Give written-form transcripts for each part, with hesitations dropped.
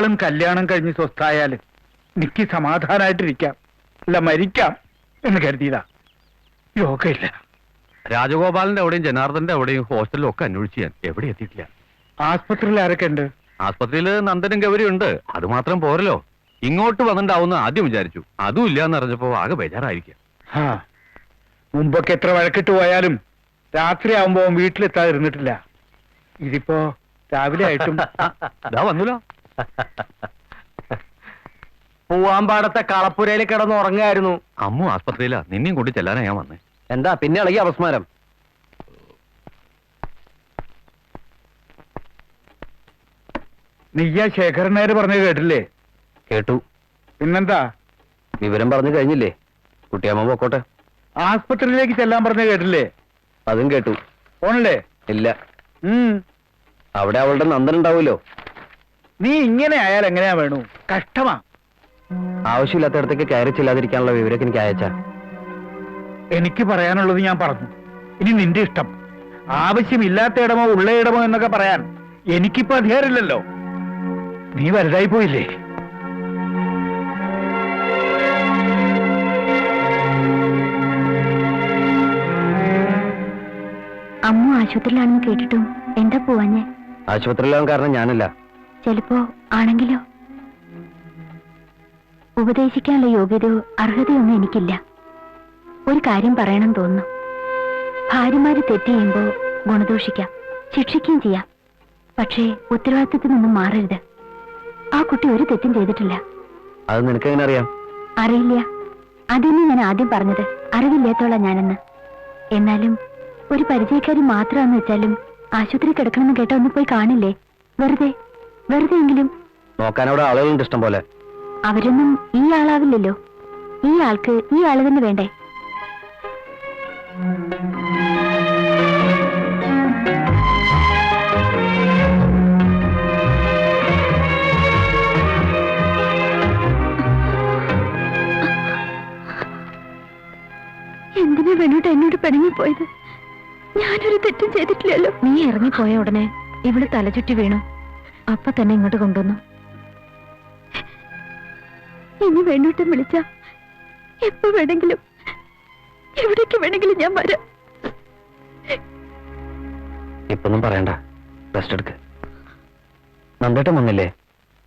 രണ്ടാളും കല്യാണം കഴിഞ്ഞ് സ്വസ്ഥായാല് എനിക്ക് സമാധാനായിട്ടിരിക്കാം, അല്ല മരിക്കാം എന്ന് കരുതിയതാ. യോഗയില്ല. രാജഗോപാലിന്റെ അവിടെയും ജനാർദ്ദന്റെ അവിടെയും ഹോസ്റ്റലിലും ഒക്കെ അന്വേഷിച്ച് ഞാൻ എവിടെ എത്തിയിട്ടില്ല. ആസ്പത്രിയിൽ ആരൊക്കെ ഉണ്ട്? ആസ്പത്രിയിൽ നന്ദനും ഗൗരിയും ഉണ്ട്. അത് മാത്രം പോരല്ലോ, ഇങ്ങോട്ട് വന്നിട്ടാവുന്ന ആദ്യം വിചാരിച്ചു. അതും ഇല്ലാന്ന് അറിഞ്ഞപ്പോ ആകെ ബേജാറായിരിക്കാം. മുമ്പൊക്കെ എത്ര വഴക്കിട്ട് പോയാലും രാത്രിയാവുമ്പോ വീട്ടിലെത്താതിരുന്നിട്ടില്ല. ഇതിപ്പോ രാവിലെ ആയിട്ടും വന്നല്ലോ. പൂവാമ്പാടത്തെ കളപ്പുരയിൽ കിടന്ന് ഉറങ്ങായിരുന്നു. അമ്മു ആസ്പത്രിയിലാ, നിന്നെയും കൂട്ടി ചെല്ലാനാ ഞാൻ വന്നേ. എന്താ പിന്നെ ഇളകി അപസ്മാരം? നീയാ ശേഖരനേര് പറഞ്ഞത് കേട്ടില്ലേ? കേട്ടു. പിന്നെന്താ? വിവരം പറഞ്ഞു കഴിഞ്ഞില്ലേ? കുട്ടിയമ്മ പൊക്കോട്ടെ. ആസ്പത്രിയിലേക്ക് ചെല്ലാൻ പറഞ്ഞത് കേട്ടില്ലേ? അതും കേട്ടു. പോണല്ലേ? ഇല്ല. അവിടെ അവളുടെ നന്ദൻ ഉണ്ടാവൂലോ. നീ ഇങ്ങനെ ആയാൽ എങ്ങനെയാ വേണു? കഷ്ടമാ. ആവശ്യമില്ലാത്തടത്തേക്ക് കയറി ചെല്ലാതിരിക്കാനുള്ള വിവരമൊക്കെ എനിക്ക് അയച്ചാ. എനിക്ക് പറയാനുള്ളത് ഞാൻ പറഞ്ഞു. ഇനി നിന്റെ ഇഷ്ടം. ആവശ്യമില്ലാത്ത ഇടമോ ഉള്ള ഇടമോ എന്നൊക്കെ പറയാൻ എനിക്കിപ്പോ അധികാരമില്ലല്ലോ. നീ വലുതായി പോയില്ലേ? അമ്മ ആശുപത്രിയിലാണെന്ന് കേട്ടിട്ടും എന്താ പോവാഞ്ഞേ? ആശുപത്രിയിലാകാൻ കാരണം ഞാനല്ല. ചിലപ്പോ ആണെങ്കിലോ? ഉപദേശിക്കാനുള്ള യോഗ്യതയോ അർഹതയൊന്നും എനിക്കില്ല. ഒരു കാര്യം പറയണം തോന്നുന്നു. ഭാര്യമാര് തെറ്റ് ചെയ്യുമ്പോ ഗുണദോഷിക്കാം, ശിക്ഷിക്കുകയും ചെയ്യാം. പക്ഷേ ഉത്തരവാദിത്തത്തിൽ നിന്നും മാറരുത്. ആ കുട്ടി ഒരു തെറ്റും ചെയ്തിട്ടില്ല. അത് നിനക്ക് എങ്ങനെ അറിയാം? അറിയില്ല. അതന്നെ ഞാൻ ആദ്യം പറഞ്ഞത്, അറിവില്ലാത്തോളാ ഞാനെന്ന്. എന്നാലും ഒരു പരിചയക്കാരി മാത്രമാണെന്ന് വെച്ചാലും ആശുപത്രി കിടക്കണമെന്ന് കേട്ടാ ഒന്ന് പോയി കാണില്ലേ? വെറുതെ എങ്കിലും. നോക്കാൻ അവിടെ ആളുകളുണ്ട് ഇഷ്ടം പോലെ. അവരൊന്നും ഈ ആളാവില്ലല്ലോ. ഈ ആൾക്ക് ഈ ആള് തന്നെ വേണ്ടേ? എന്തിനാ വേണോട്ട് എന്നോട് പിണങ്ങിപ്പോയത്? ഞാനൊരു തെറ്റും ചെയ്തിട്ടില്ലല്ലോ. നീ ഇറങ്ങിപ്പോയ ഉടനെ ഇവള് തലചുറ്റി വീണു. അപ്പൊ തന്നെ ഇങ്ങോട്ട് കൊണ്ടുവന്നു. ഇനി വേണോട്ടും വിളിച്ച എപ്പോ വേണമെങ്കിലും എവിടേക്ക് വേണമെങ്കിലും ഞാൻ വരാം. ഇപ്പൊന്നും പറയണ്ട, റെസ്റ്റ് എടുക്ക്. നന്ദേട്ടൻ വന്നില്ലേ?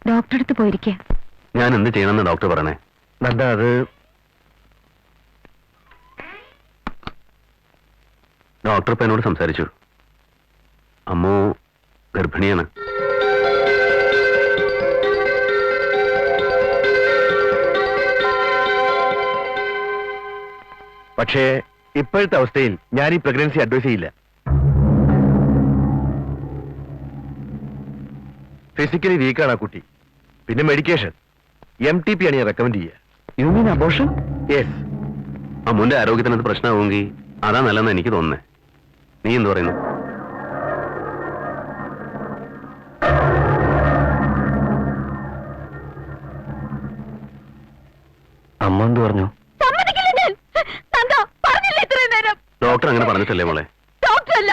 ഡോക്ടറെ അടുത്ത് പോയിരിക്കുക. ഞാൻ എന്ത് ചെയ്യണമെന്ന് ഡോക്ടർ പറയണേ? നന്ദ, അത് ഡോക്ടർ ഇപ്പൊ എന്നോട് സംസാരിച്ചു. അമ്മു ഗർഭിണിയാണ്. പക്ഷേ ഇപ്പോഴത്തെ അവസ്ഥയിൽ ഞാൻ ഈ പ്രഗ്നൻസി അഡ്വൈസ് ചെയ്യില്ല. ഫിസിക്കലി വീക്കാണ് ആ കുട്ടി. പിന്നെ മെഡിക്കേഷൻ MTP ആണ് ഞാൻ റെക്കമെൻഡ് ചെയ്യുക. You mean abortion? യെസ്. അമ്മുന്റെ ആരോഗ്യത്തിന് അത് പ്രശ്നമാവുമെങ്കിൽ അതാ നല്ലതെന്ന് എനിക്ക് തോന്നുന്നേ. നീ എന്ത് പറയുന്നു? അമ്മ എന്ത് പറഞ്ഞു? ഡോക്ടർ അങ്ങനെ പറഞ്ഞിട്ടല്ലേ മോളെ? ഡോക്ടറല്ല,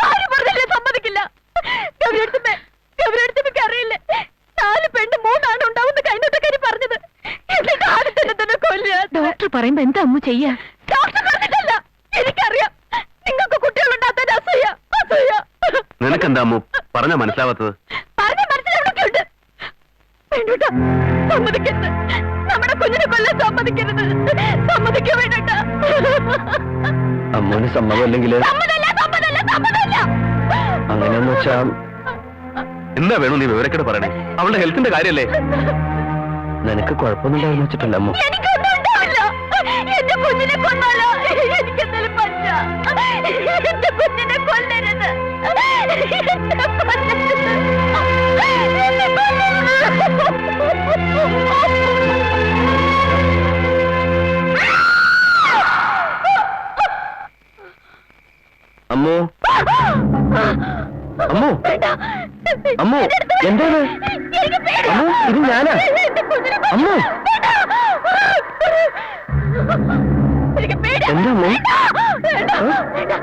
ആരും പറഞ്ഞില്ല, സമ്മതിക്കില്ല. അറിയില്ലേ 4 പെണ്ണ് 3 ആണ് ഉണ്ടാവുന്ന കഴിഞ്ഞിട്ടൊക്കെ പറഞ്ഞത്. ഡോക്ടർ പറയുമ്പോ എന്താ അമ്മ ചെയ്യാ? ഡോക്ടർ പറഞ്ഞിട്ടല്ല, എനിക്കറിയാം. നിങ്ങൾക്ക് കുട്ടികളുണ്ടാകാൻ അസൂയ. നിനക്കെന്താ അമ്മു പറഞ്ഞാ മനസ്സിലാവാത്തത്? പറഞ്ഞ മനസ്സിലൊക്കെ ഉണ്ട്. വേണ്ടൂട്ട, സമ്മതിക്കരുത്. നമ്മുടെ കുഞ്ഞിനെ കൊല്ലാൻ സമ്മതിക്കരുത്. സമ്മതിക്കാൻ വേണ്ടൂട്ട. അമ്മന് സമ്മതമല്ലെങ്കിൽ അങ്ങനെയെന്ന് വെച്ചാ എന്താ വേണു നീ വിവരക്കേട് പറയണേ? അവളുടെ ഹെൽത്തിന്റെ കാര്യല്ലേ? നിനക്ക് കുഴപ്പമൊന്നുണ്ടാവുന്ന വെച്ചിട്ടല്ല അമ്മ. എന്റെ കുഞ്ഞിനെ കൊന്നാലോ? എനിക്കെന്തായാലും പറ്റ. എന്റെ കുഞ്ഞിനെ കൊല്ലരുത്. അമ്മു, അമ്മു, അമ്മു, എന്താണ്? അമ്മു, ഇത് ഞാനാ. അമ്മു, എന്താ അമ്മു?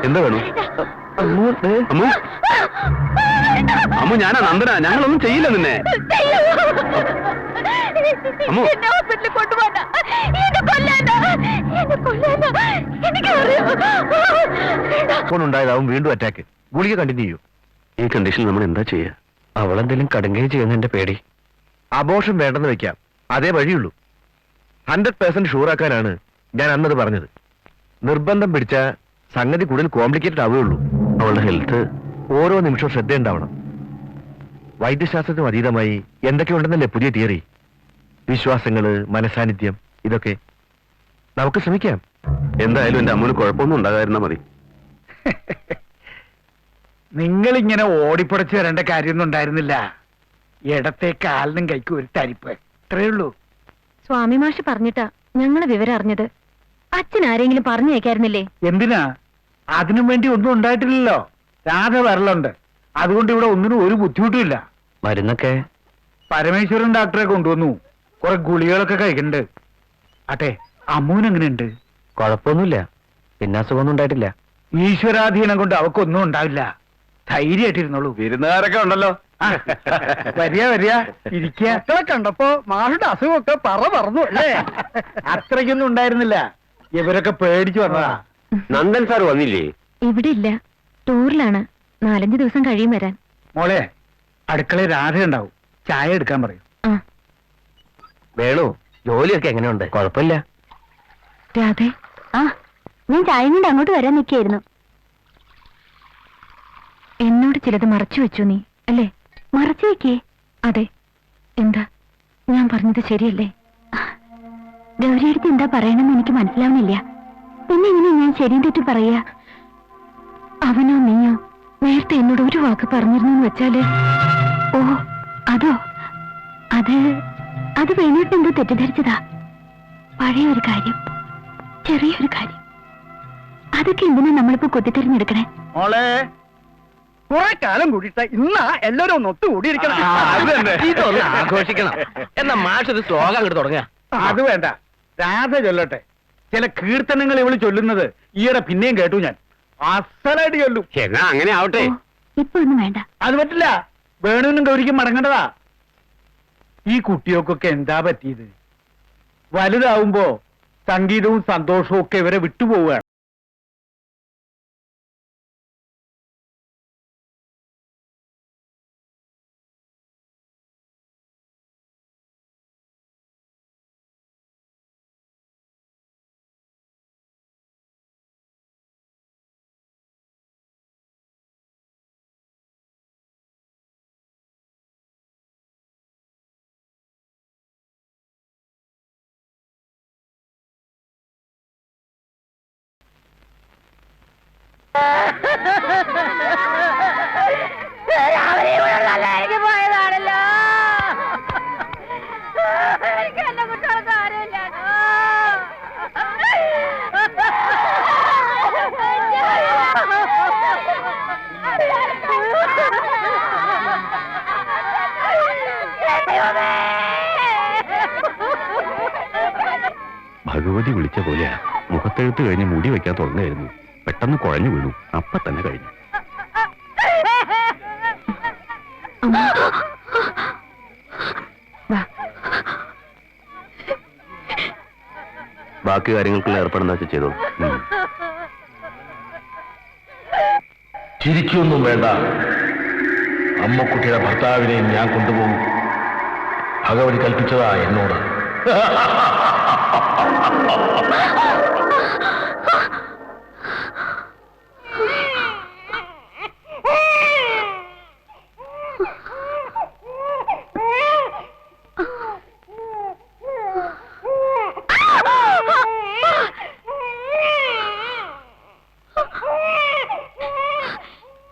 എന്താ വേണു? അമ്മു, അമ്മു, അമ്മു ഞാനാ നന്ദന, ഞങ്ങളൊന്നും ചെയ്യില്ല നിന്നെ. അമ്മു ഹോസ്പിറ്റലിൽ കൊണ്ടുപോകണ്ട, എന്നെ കൊല്ലാനാ, എന്നെ കൊല്ലാനാ, എനിക്കറിയാം. ഉണ്ടായതാവും വീണ്ടും അറ്റാക്ക്. ഗുളിക കണ്ടിന്യൂ ചെയ്യൂ. ഈ കണ്ടീഷനിൽ നമ്മൾ എന്താ ചെയ്യാ? അവളെന്തെങ്കിലും കടുങ്ങുകയും ചെയ്യുന്നതിന്റെ പേടി. അബോർഷൻ വേണ്ടെന്ന് വെക്കാം, അതേ വഴിയുള്ളൂ. 100% ഷൂറാക്കാനാണ് ഞാൻ അന്നത് പറഞ്ഞത്. നിർബന്ധം പിടിച്ച സംഗതി കൂടുതൽ കോംപ്ലിക്കേറ്റഡ് ആവുകയുള്ളൂ. അവളുടെ ഹെൽത്ത് ഓരോ നിമിഷവും ശ്രദ്ധയുണ്ടാവണം. വൈദ്യശാസ്ത്രത്തിനും അതീതമായി എന്തൊക്കെയുണ്ടെന്നല്ലേ പുതിയ തിയറി? വിശ്വാസങ്ങള്, മനസാന്നിധ്യം, ഇതൊക്കെ നമുക്ക് ശ്രമിക്കാം. എന്തായാലും എന്റെ അമ്മൂന് കുഴപ്പമൊന്നും ഉണ്ടാകാതിരുന്നാ മതി. നിങ്ങളിങ്ങനെ ഓടിപ്പടച്ച് വരേണ്ട കാര്യമൊന്നും ഉണ്ടായിരുന്നില്ല. ഇടത്തെ കാലിനും കൈക്കും ഒരു തരിപ്പ്, ഇത്രയേ ഉള്ളൂ. സ്വാമി മാഷ് പറഞ്ഞിട്ടാ ഞങ്ങള് വിവരം അറിഞ്ഞത്. അച്ഛൻ ആരെങ്കിലും പറഞ്ഞു കേൾക്കായിരുന്നില്ലേ? എന്തിനാ? അതിനും വേണ്ടി ഒന്നും ഉണ്ടായിട്ടില്ലല്ലോ. രാധ വരലുണ്ട്, അതുകൊണ്ട് ഇവിടെ ഒന്നിനും ഒരു ബുദ്ധിമുട്ടുമില്ല. മരുന്നൊക്കെ പരമേശ്വരൻ ഡോക്ടറെ കൊണ്ടുവന്നു, കുറെ ഗുളികളൊക്കെ കഴിക്കുന്നുണ്ട്. അട്ടെ, അമ്മൂന് എങ്ങനെയുണ്ട്? കുഴപ്പമൊന്നുമില്ല, പിന്നെ അസുഖമൊന്നും ഉണ്ടായിട്ടില്ല. ഈശ്വരാധീനം കൊണ്ട് അവക്കൊന്നും ഉണ്ടാവില്ല. ധൈര്യമായിട്ടിരുന്നോളൂ. വിരുന്നുകാരൊക്കെ ഉണ്ടല്ലോ. വരിക വരിക, ഇരിക്കുക. കണ്ടപ്പോ മാഷുടെ അസുഖമൊക്കെ പറന്നു അല്ലേ? അത്രയ്ക്കൊന്നും ഉണ്ടായിരുന്നില്ല, ഇവരൊക്കെ പേടിച്ചു വന്നതാ. നന്ദൻ സാർ വന്നില്ലേ? ഇവിടെ ഇല്ല, ടൂറിലാണ്. 4-5 ദിവസം കഴിയും വരാൻ. മോളെ, അടുക്കളയിൽ രാധ ഉണ്ടാവും, ചായ എടുക്കാൻ പറയും. ആ വേണു, ജോലിയൊക്കെ എങ്ങനെയുണ്ട്? കുഴപ്പമില്ല. രാധേ, ആ ഞാൻ ചായ കൊണ്ട് അങ്ങോട്ട് വരാൻ നിൽക്കായിരുന്നു. എന്നോട് ചിലത് മറച്ചു വെച്ചു നീ അല്ലേ? മറച്ചു വെക്കേ? അതെ. എന്താ ഞാൻ പറഞ്ഞത് ശരിയല്ലേ? ഗൗരിയടുത്ത് എന്താ പറയണമെന്ന് എനിക്ക് മനസ്സിലാവുന്നില്ല. പിന്നെ എങ്ങനെ ഞാൻ ശരിയും തെറ്റും പറയാ? അവനോ നീയോ നേരത്തെ എന്നോട് ഒരു വാക്ക് പറഞ്ഞിരുന്നു വെച്ചാല്? ഓ അതോ? അത് വേണിയിട്ട് എന്തോ തെറ്റിദ്ധരിച്ചതാ. പഴയ ഒരു കാര്യം, ചെറിയൊരു കാര്യം, അതൊക്കെ എന്തിനാ നമ്മളിപ്പോ കൊത്തിത്തെറിഞ്ഞെടുക്കണേ? മോളെ, കുറെ കാലം കൂടിയിട്ട് ഇന്നാ എല്ലാരും ഒന്ന് ഒത്തുകൂടിയിരിക്കണം. ഇതൊന്ന് ആഘോഷിക്കണം. എന്നാ മാഷൊരു ശ്ലോകം അങ്ങോട്ട് തുടങ്ങുക. അത് വേണ്ട, രാധ ചൊല്ലട്ടെ. ചില കീർത്തനങ്ങൾ ഇവള് ചൊല്ലുന്നത് ഈയിടെ പിന്നെയും കേട്ടു ഞാൻ. അസലായിട്ട് ചൊല്ലും. എന്നാ അങ്ങനെ ആവട്ടെ. ഇപ്പൊ ഒന്നും വേണ്ട. അത് പറ്റില്ല, വേണുവിനും ഗൗരിക്കും മടങ്ങേണ്ടതാ. ഈ കുട്ടികൾക്കൊക്കെ എന്താ പറ്റിയത്? വലുതാവുമ്പോ സംഗീതവും സന്തോഷവും ഒക്കെ ഇവരെ വിട്ടുപോവുകയാണ്. പോയതാണല്ലോ. എനിക്ക് എന്നെ കുട്ടികൾക്ക് ആരുമില്ലാണോ? ഭഗവതി വിളിച്ച പോലെയാ. മുഖത്തെഴുത്ത് കഴിഞ്ഞ് മുടി വയ്ക്കാൻ തുടങ്ങായിരുന്നു. പെട്ടെന്ന് കുഴഞ്ഞു വീണു, അപ്പൊ തന്നെ കഴിഞ്ഞു. ബാക്കി കാര്യങ്ങൾക്കുള്ള ഏർപ്പെടുന്ന ചെയ്തോളൂ. ചിരിക്കൊന്നും വേണ്ട. അമ്മക്കുട്ടിയുടെ ഭർത്താവിനെയും ഞാൻ കൊണ്ടുപോകും. ഭഗവതി കൽപ്പിച്ചതാ എന്നോട്.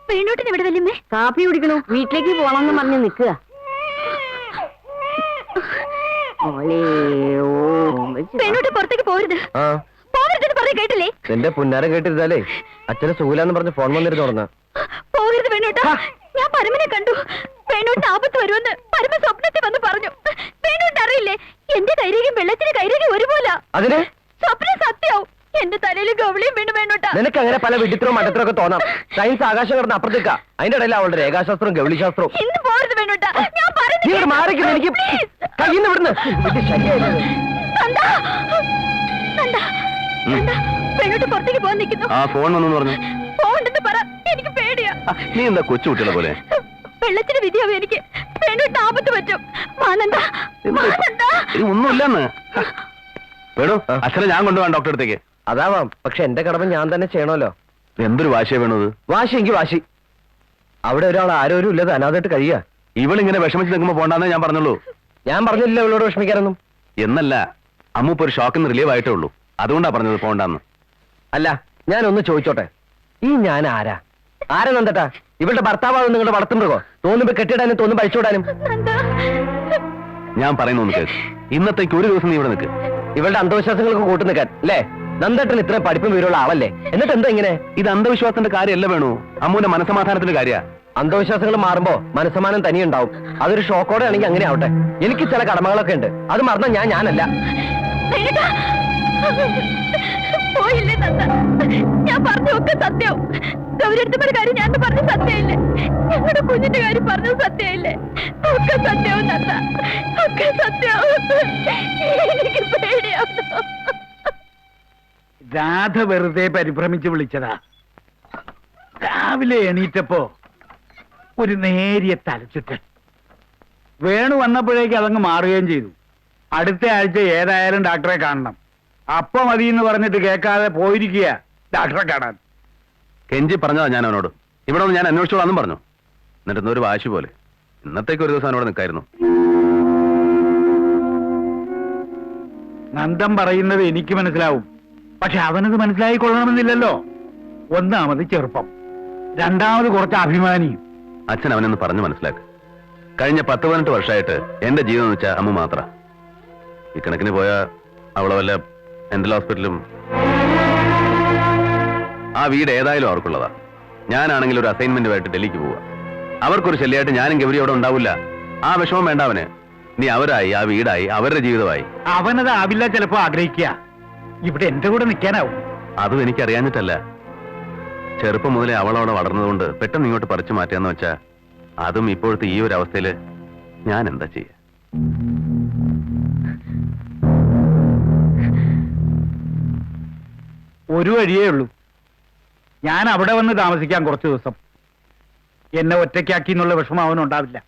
പെണ്ണൂട്ടിന് ഇവിടെ വല്യമ്മേ? കാപ്പി കുടിക്കണു, വീട്ടിലേക്ക് പോണെന്ന് പറഞ്ഞ് നിൽക്കുക. പെണ്ണൂട്ടി പുറത്തേക്ക് പോരുത്, പോകരുതെന്ന് പറഞ്ഞ് കേട്ടില്ലേ? എന്റെ പുന്നാരം കേട്ടിരുന്നാലേ അച്ഛനെ സുഖലാന്ന് പറഞ്ഞ് ഫോൺ വന്നിരുന്നു തുടങ്ങ. പോകരുത് പെണ്ണൂട്ട. ഞാൻ പരമനെ കണ്ടു. പെണ്ണൂട്ടിന് ആപത്ത് വരുമെന്ന് പരമ സ്വപ്നത്തിൽ വന്ന് പറഞ്ഞു. പെണ്ണൂട്ട് അറിയില്ലേ, എന്റെ കൈരേഖയും വെള്ളത്തിന് കൈരേഖയും ഒരുപോലെ. അതിന് സ്വപ്നം സത്യവും. എന്റെ തലയിൽ ഗൗളിയും വീണ് വേണോട്ടാ. നിനക്ക് അങ്ങനെ പല വിഡിത്രവും മണ്ടത്തരവും ഒക്കെ തോന്നാം. സയൻസ് ആകാശം കിടന്ന് അപ്പുറത്തേക്കാ. അതിന്റെ ഇടയിൽ അവളുടെ രേഖാശാസ്ത്രവും ഗൗളിശാസ്ത്രവും. ഇന്ന് പോരുത് വേണോട്ടാ. ഞാൻ നീ ഇവിടെ മാറിക്കുന്നു. എനിക്ക് കയ്യിന്ന് വിടുന്നു. ഇത് ശരിയായില്ല. പെണ്ണോട്ട് പുറത്തേക്ക് പോകാൻ നിൽക്കുന്നു. ആ ഫോൺ വന്നു പറഞ്ഞു. പോകണ്ടെന്ന് പറ, എനിക്ക് പേടിയാ. നീ എന്താ കൊച്ചു കുട്ടികളെ പോലെ? വെള്ളത്തിന് വിധിയാവും എനിക്ക്. പെണ്ണോട്ട് ആപത്ത് പറ്റും. മാനന്താ ഒന്നുമില്ലെന്ന് വേണു. അച്ഛനെ ഞാൻ കൊണ്ടുപോകാൻ ഡോക്ടറെ അടുത്തേക്ക്. അതാവാം, പക്ഷെ എന്റെ കടമ ഞാൻ തന്നെ ചെയ്യണമല്ലോ. എന്തൊരു വാശിയാ വേണത്? വാശി എനിക്ക് വാശി. അവിടെ ഒരാൾ ആരോരും ഇല്ലത് അനാഥായിട്ട് കഴിയുക. ഇവളിങ്ങനെ വിഷമിച്ച് നിൽക്കുമ്പോ പോണ്ടെന്നേ ഞാൻ പറഞ്ഞുള്ളൂ. ഞാൻ പറഞ്ഞില്ല ഇവളോട് വിഷമിക്കാനൊന്നും. എന്നല്ല, അമ്മ ഇപ്പൊ ഒരു ഷോക്കിൽ നിന്ന് റിലീവ് ആയിട്ടേ ഉള്ളൂ. അതുകൊണ്ടാ പറഞ്ഞത് പോണ്ടെന്ന്. അല്ല, ഞാനൊന്ന് ചോദിച്ചോട്ടെ, ഈ ഞാൻ ആരാ? ആരാ നന്ദട്ടാ? ഇവളുടെ ഭർത്താവാകും നിങ്ങളുടെ വളർത്തുമൃഗോ? തോന്നുമ്പോ കെട്ടിടാനും തോന്നുമ്പോ അഴിച്ചുവിടാനും. ഞാൻ പറയുന്ന ഒന്ന് കേസ്. ഇന്നത്തേക്ക് ഒരു ദിവസം നീ ഇവിടെ നിൽക്ക്. ഇവളുടെ അന്ധവിശ്വാസങ്ങൾക്ക് കൂട്ടു നിൽക്കാൻ അല്ലേ? നന്ദേട്ടൻ ഇത്രയും പഠിപ്പും വിവരമുള്ള ആളല്ലേ? എന്നിട്ട് എന്താ ഇങ്ങനെ? ഇത് അന്ധവിശ്വാസത്തിന്റെ കാര്യമല്ല വേണു, അമ്മൂന്റെ മനസമാധാനത്തിന്റെ കാര്യ. അന്ധവിശ്വാസങ്ങൾ മാറുമ്പോ മനസ്സമാനം തനിയുണ്ടാവും. അതൊരു ഷോക്കോടെ ആണെങ്കിൽ അങ്ങനെ ആവട്ടെ. എനിക്ക് ചില കടമകളൊക്കെ ഉണ്ട്. അത് മറന്ന ഞാനല്ല. പോയില്ലേ നന്ദ? ഞാൻ പറഞ്ഞൊക്കെ സത്യവും. ഗൗരിയടുത്തമ്മയുടെ കാര്യം ഞാൻ പറഞ്ഞ സത്യമില്ലേ? ഞങ്ങളുടെ കുഞ്ഞിന്റെ കാര്യം പറഞ്ഞത് സത്യമില്ലേ? ഒക്കെ സത്യവും നന്ദ, ഒക്കെ സത്യവും. എനിക്ക് പേടിയാവുന്നു. രാധ വെറുതെ പരിഭ്രമിച്ച് വിളിച്ചതാ. രാവിലെ എണീറ്റപ്പോ ഒരു നേരിയ തലച്ചുറ്റൽ. വേണു വന്നപ്പോഴേക്ക് അതങ്ങ് മാറുകയും ചെയ്തു. അടുത്ത ആഴ്ച ഏതായാലും ഡോക്ടറെ കാണണം. അപ്പൊ മതി എന്ന് പറഞ്ഞിട്ട് കേൾക്കാതെ പോയിരിക്കുക ഡോക്ടറെ കാണാൻ. കെഞ്ചി പറഞ്ഞതാ ഞാൻ അവനോട്. ഇവിടെ ഒന്ന് ഞാൻ അന്വേഷിച്ചോളാന്നും പറഞ്ഞു. എന്നിട്ട് ഒരു വാശി പോലെ. ഇന്നത്തേക്ക് ഒരു ദിവസം അവനോട് നിൽക്കായിരുന്നു. നന്ദൻ പറയുന്നത് എനിക്ക് മനസ്സിലാവും, പക്ഷെ അവനത് മനസ്സിലായിക്കൊള്ളണമെന്നില്ലല്ലോ. ഒന്നാമത് ചെറുപ്പം, രണ്ടാമത് കുറച്ച് അഭിമാനിയും. അച്ഛൻ അവനൊന്ന് പറഞ്ഞു മനസ്സിലാക്ക്. കഴിഞ്ഞ 10-18 വർഷമായിട്ട് എന്റെ ജീവിതം എന്ന് വെച്ചാൽ അമ്മ മാത്ര. ഈ കണക്കിന് പോയാ അവളെ വല്ല മെന്റൽ ഹോസ്പിറ്റലും. ആ വീട് ഏതായാലും അവർക്കുള്ളതാ. ഞാനാണെങ്കിൽ ഒരു അസൈൻമെന്റുമായിട്ട് ഡൽഹിക്ക് പോവുക. അവർക്കൊരു ശല്യമായിട്ട് ഞാനും ഗൗരി അവിടെ ഉണ്ടാവില്ല. ആ വിഷമം വേണ്ട അവന്. നീ അവരായി, ആ വീടായി, അവരുടെ ജീവിതമായി. അവനത് ആവില്ല ചിലപ്പോ ആഗ്രഹിക്കുക. ഇവിടെ എന്റെ കൂടെ നിൽക്കാനാവും. അതും എനിക്കറിയാഞ്ഞിട്ടല്ല. ചെറുപ്പം മുതലേ അവളവിടെ വളർന്നതുകൊണ്ട് പെട്ടെന്ന് ഇങ്ങോട്ട് പറിച്ചു മാറ്റാന്ന് വെച്ചാ, അതും ഇപ്പോഴത്തെ ഈ ഒരു അവസ്ഥയില് ഞാൻ എന്താ ചെയ്യാ? ഒരു വഴിയേ ഉള്ളൂ. ഞാൻ അവിടെ വന്ന് താമസിക്കാൻ കുറച്ചു ദിവസം. എന്നെ ഒറ്റയ്ക്കാക്കി എന്നുള്ള വിഷമം അവനുണ്ടാവില്ല.